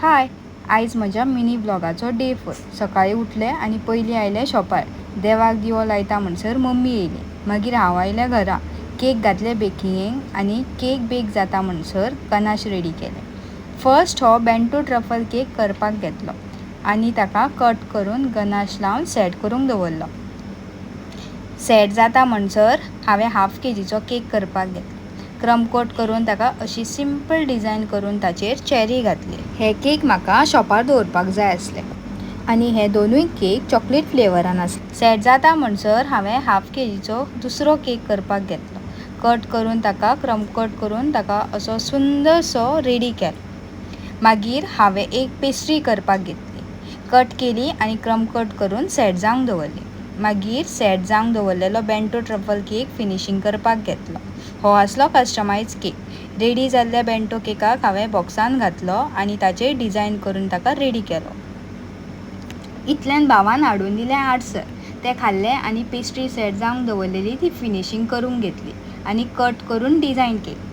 हाय, आयज म्हज्या mini ब्लॉगाचो day 4. सकाळीं उठले आनी पयलीं आयलें शॉपार. देवाक दिवो लायता म्हणसर मम्मी येयली. मागीर हांव आयलें घरा. केक घातले बेकिंगेक आनी केक बेक जाता म्हणसर गनाश रेडी केलें. फर्स्ट हो बेंटो ट्रफल केक करपाक घेतलो आनी ताका कट करून गनाश लावन सेट करूंक दवरलो. सेट जाता म्हणसर हांवें हाफ केजीचो केक करपाक घेतलो. क्रम कोट करून ताका अशी सिंपल डिझायन करून ताचेर चेरी घातली. हे केक म्हाका शॉपार दवरपाक जाय आसले आनी हे दोनूय केक चॉकलेट फ्लेवरान आसले. सेट जाता म्हणसर हांवें हाफ केजीचो दुसरो केक करपाक घेतलो. कट करून ताका क्रम कट करून ताका असो सुंदरसो रेडी केलो. मागीर हांवें एक पेस्ट्री करपाक घेतली. कट केली आनी क्रम कट करून सेट जावंक दवरली. मागीर सेट जावंक दवरलेलो बेंटो ट्रफल केक फिनिशिंग करपाक घेतलो. हो आसलो कस्टमायज केक. रेडी जाल्ल्या बेंटो केकाक हांवें बॉक्सान घातलो आनी ताचेर डिझायन करून ताका रेडी केलो. इतल्यान भावान हाडून दिलें आडसर. तें खाल्लें आनी पेस्ट्री सेट जावंक दवरलेली ती फिनिशिंग करूंक घेतली आनी कट करून डिझायन केली.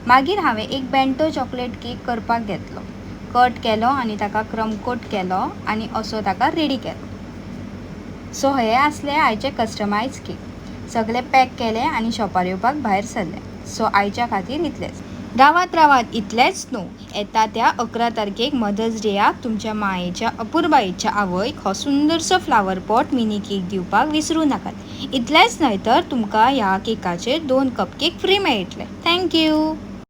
मागीर हांवें एक बेंटो चॉकलेट केक करपाक घेतलो. कट केलो आनी ताका क्रम कोट केलो आनी असो ताका रेडी केलो. सो हे आसले आयचे कस्टमायज केक. सगळे पॅक केले आनी शॉपार येवपाक भायर सरले. सो आयच्या खातीर इतलेंच. गांवांत रावात इतलेंच न्हू, येता त्या 11 तारखेक मदर्स डेयाक तुमच्या मायेच्या अपुर्बायेच्या आवयक हो सुंदरसो फ्लावर पॉट मिनी केक दिवपाक विसरूं नाकात. इतलेंच न्हय तर तुमकां ह्या केकाचेर 2 कप केक फ्री मेळटले. थँक्यू.